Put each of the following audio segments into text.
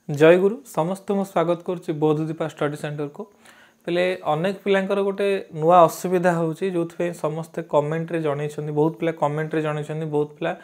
जय गुरु समस्त मु स्वागत करुच्ची बोधदीपा स्टडी सेंटर को पहले अनेक पिलांकर गोटे नुआ असुविधा होची जोथि समस्ते कमेंट रे जणैछन्ती बहुत पिला कमेंट रे जणैछन्ती बहुत पिला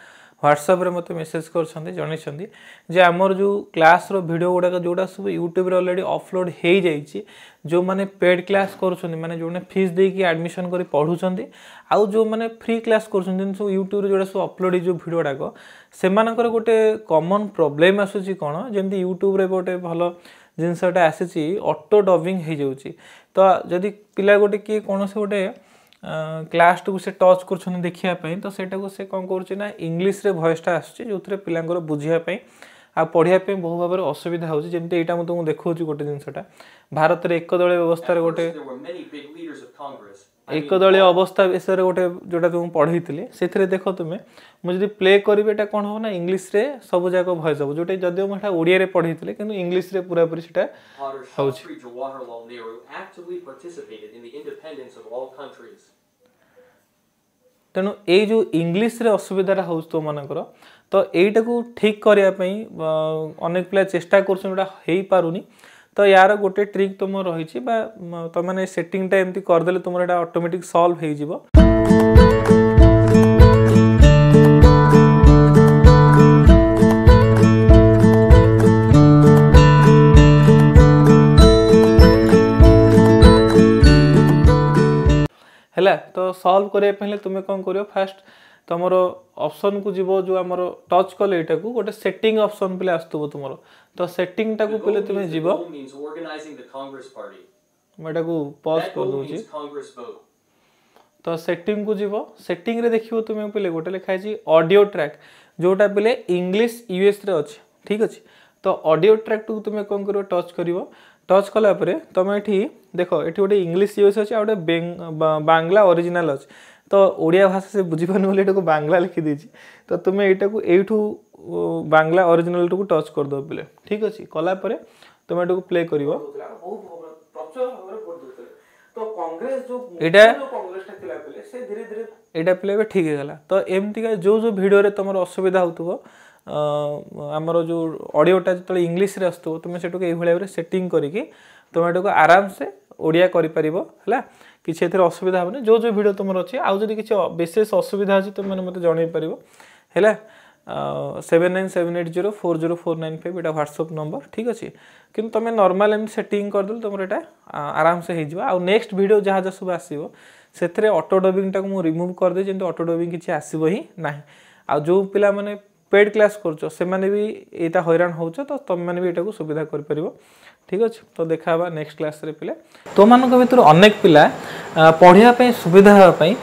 व्हाट्सएप रे मते मेसेज करछन्ती जणैछन्ती जे हमर जो क्लास रो वीडियो गुडा जोडा सब यूट्यूब रे ऑलरेडी अपलोड हे जाईची जो माने पेड क्लास करूछन्ती माने जोने फीस दे की एडमिशन करी पढुछन्ती आउ जो माने फ्री क्लास करूछन्ती सो यूट्यूब रे जोडा सब अपलोड जो वीडियो डाको सेमानकर गोटे कॉमन प्रॉब्लम आसुची कोन जेंति यूट्यूब रे गोटे भलो जिनसटा आसीची ऑटो डबिंग हे जाउची तो जदी पिला गोटे की कोनसे गोटे क्लास टू से टच कर देखिया तो सेटा को से कौन कर इंग्लीश रे वॉइसटा आसुची जोथरे पिलांगर बुझिया आ पढ़िया बहु भाव असुविधा होची जेमते एटा म तुमको देखौची गोटे जिनसटा भारत रे एकदलीय व्यवस्था रे गोटे एकदलीय अवस्था विषय रे गोटे जोटा तुम पढ़ैतिले सेथरे देखो तुमे मु जदी प्ले करबे एटा कोन हो ना इंग्लीश रे सब जाको वॉइस हो जोटे जदियो मठा ओडिया रे पढ़ैतिले किंतु इंग्लीश रे पूरा पूरी सेटा होची तेणु ये जो इंग्लीश रे असुविधा हो तो मानकर तो यहीटा को ठीक करने अनेक पिला चेष्टा कर पारुनी तो यार गोटे ट्रिक तुम रही तुम मैंने सेटिंगटा एमती करदे तुम ऑटोमेटिक सॉल्व हो जिवो। हैला तो सॉल्व करने पहले तुम्हें कौन करियो फास्ट तुमरो ऑप्शन को जीवो जो हमरो टच कले एटा को गोटे सेटिंग ऑप्शन पले आस्तबो तुमरो तो सेटिंग टा को पले तुमे जीवो मेटा को पॉज कर दोची तो सेटिंग को जीवो सेटिंग रे देखियो तुमे पले गोटे लिखा छी ऑडियो ट्रैक जोटा पले इंग्लिश यूएस रे अछि ठीक अछि तो ऑडियो ट्रैक को तुमे कोन करियो टच करिवो टच कला परे तुम एठी देखो एठी गोटे इंग्लिश यूएस अछि आ गोटे बांग्ला ओरिजिनल अछि तो ओडिया भाषा से बुझी पानी बोले एटा को बांग्ला लिखि दीची तो तुम एटा को एठू बांग्ला ओरिजिनल को टच कर दो पले ठीक अछि कला परे तुम एटा को प्ले करिवो तो कांग्रेस जो एटा कांग्रेस ता पले से धीरे धीरे एटा प्ले ठीक हे गला तो एमती का जो जो वीडियो रे तमरो असुविधा होतबो हमरो जो ऑडियोटा जत इंग्लिश रे आस्तो तुम सेटो के एभले रे सेटिंग करिकि तुम एटा को आराम से ओडिया करि परिबो हला किछि एथरे असुविधा होने जो जो वीडियो तुमर अछि आउ जदि किछि विशेष असुविधा अछि तुम माने मते जणै परिबो हला 7978040495 एटा व्हाट्सएप नंबर ठीक अछि किंतु तुम नॉर्मल एम सेटिंग कर दल तुमर एटा आराम से हे जिवो आ नेक्स्ट वीडियो जहा जस सब आसीबो सेथरे ऑटो डबिंग टा को मु रिमूव कर दे जेंतो ऑटो डबिंग किछि आसीबो ही नाही आ जो पिला माने पेड क्लास करछो से माने भी एटा हैरान होछो तो तुम माने भी एटा को सुविधा कर परिबो ठीक अछि तो देखाबा नेक्स्ट क्लास रे पिले तो मानक भितर अनेक पिला पढिया पे सुविधा होबा पे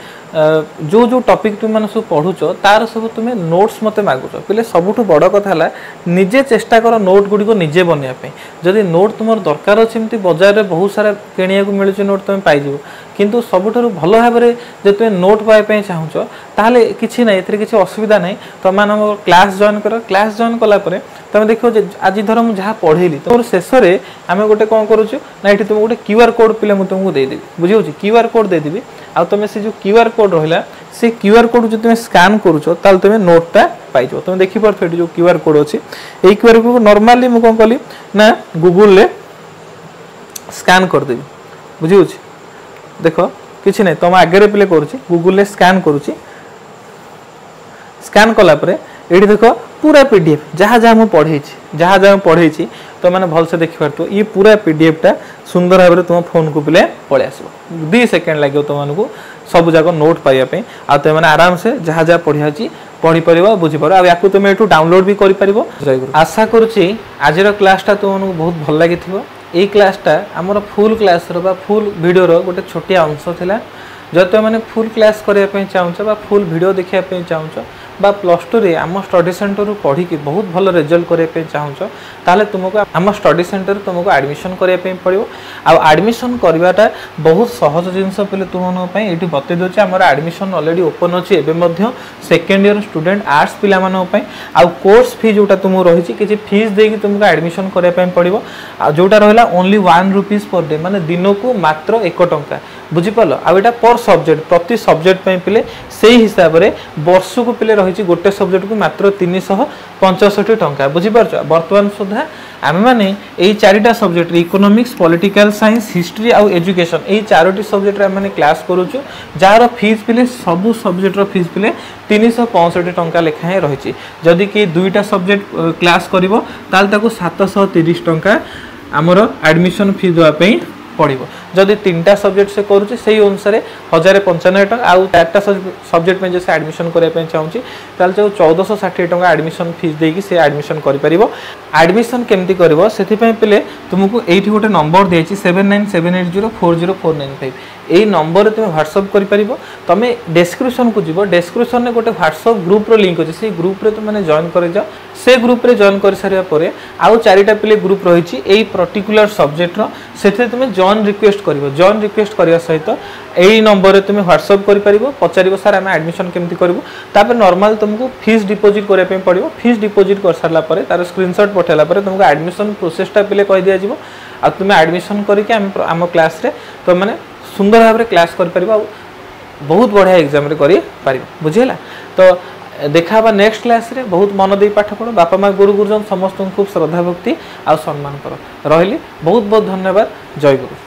जो जो टॉपिक तुम माने सब पढुचो तार सब तुमे नोट्स मते मागुचो पिले सबुठु बड़ कथा हला निजे चेष्टा करो नोट गुडी को निजे बनिया पे जदी नोट तुमर दरकार छिमती बाजार रे बहुत सारा केनिया को मिलुची नोट तुम पाइ जिवो किंतु सबुठु भलो भाबरे जे तुमे नोट पाइ पे चाहूचो ताले किछि नै एथरे किछि असुविधा नै तो मान क्लास जॉइन करो क्लास जॉइन कला परे तुम देखो जे आज धर मु जहा पढेली तो शेष रे आमे गोटे कोन करूछु ना एठी तुम गोटे क्यूआर कोड पिले मु तुमको दे देबी बुझियो छी क्यूआर कोड दे देबी आ तुम से जो क्यूआर कोड रहिला से क्यूआर कोड जो तुम स्कैन करूछो ताल तुम नोटटा पाइ जो तुम देखि परफेक्ट जो क्यूआर कोड अछि एई क्यूआर कोड नॉर्मली मु कोन कली ना गूगल ले स्कैन कर देबी बुझियो छी देखो किछि नै तुम आगे रे पिले करूछि गूगल ले स्कैन करूछि स्कैन कला परे एठी देखो पूरा पीडीएफ जहाँ जहाँ मुझे पढ़े तो मैंने भल से देखि पारतो ये पूरा पीडीएफ टा सुंदर भाव तुम फोन को पिले पळे आसो 2 सेकंड लागो तुमको सब जाक नोट पाइया पे आ तुम मैंने आराम से जहाँ जहाँ पढ़िया छी पढ़ी परिबो बुझी पारो आ याकू तुम एठू डाउनलोड भी करि परिबो आशा करूची आजर क्लास टा तुमको बहुत भल लागिथिबो ए क्लास टा हमर फुल क्लास रो बा फुल वीडियो रो गोटे छोटिया अंश थिला जब तुम मैंने फुल क्लास करिया पे चाहूछ बा फुल वीडियो देखिया पे चाहूछ बा +2 रे आम स्टडी सेंटर पढ़ी कि बहुत भल रिजल्ट करिया पे चाहूछ ताले तुमको आम स्टडी सेंटर तुमको एडमिशन करिया पे पड़िबो आ एडमिशन करबाटा बहुत सहज जिंस पले तुमन पय एठी बते दोचे हमर एडमिशन ऑलरेडी ओपन अछि एबे मध्य सेकंड ईयर स्टूडेंट आर्ट्स पिला मानो पय आ कोर्स फी जोटा तुम रहिछि कि फीस दे कि तुमको एडमिशन करिया पे पड़िबो आ जोटा रहला ओनली 1 रुपीस पर डे माने दिन को मात्र 1 टंका बुझीपाल आईटा पर सब्जेक्ट प्रति सब्जेक्ट पे से हिसाब से वर्ष को पे रही गोटे सब्जेक्ट को मात्र 365 टंका बुझीपार बर्तमान सुधा आम मैंने यही चारिटा subject economics political science history आउ एजुकेशन यही चारोटी सब्जेक्ट आम क्लास करूँ जार फीस पिले सबू सब्जेक्टर फीस पिले 365 टंका लेखाएं रही जदि कि दुईटा सब्जेक्ट क्लास करिवो ताल ताको 730 टंका आमर एडमिशन फी देवाई पड़ो जदि 3टा सब्जेक्ट से करुचे से अनुसार 1095 टंका आउ 4टा सब्जेक्ट में जैसे एडमिशन करने चाहूँगी ताल 1460 टंका एडमिशन फीस देकी से एडमिशन कर एडमिशन केमती कर से पे तुमको ये गोटे नंबर दिखाई 7978040495 यही नंबर तुम व्हाट्सअप कर तुम डिस्क्रिप्शन को जीव डिस्क्रिप्शन में गोटे व्हाट्सअप ग्रुप लिंक अच्छे से ग्रुप रे तुमने जॉइन कर जाओ से ग्रुप रे जॉइन कर सारा पर आउ 4टा पिले ग्रुप रही यही पर्टिकुलर सब्जेक्ट से तुम जॉइन रिक्वेस्ट कर जॉइन रिक्वेस्ट करने सहित यही नंबर तुम व्हाट्सअप कर पचार सर आम एडमिशन केमती करूँ तापर नॉर्मल तुमको फीस डिपोजिट करने पड़ो फीस डिपोजिट कर सारा पर तार स्क्रीनशॉट पठेला तुमको एडमिशन प्रोसेसटा पे कह दि जाव आ तुम एडमिशन करके आम क्लास रे तो मैंने सुंदर भाव में क्लास कर बहुत बढ़िया एग्जाम कर बुझेगा तो देखा नेक्स्ट क्लास रे बहुत मन दे पाठ पढ़ बापा माँ गुरु गुरुजन समस्त खूब श्रद्धा भक्ति आ सम्मान कर रही बहुत बहुत धन्यवाद जय गुरु।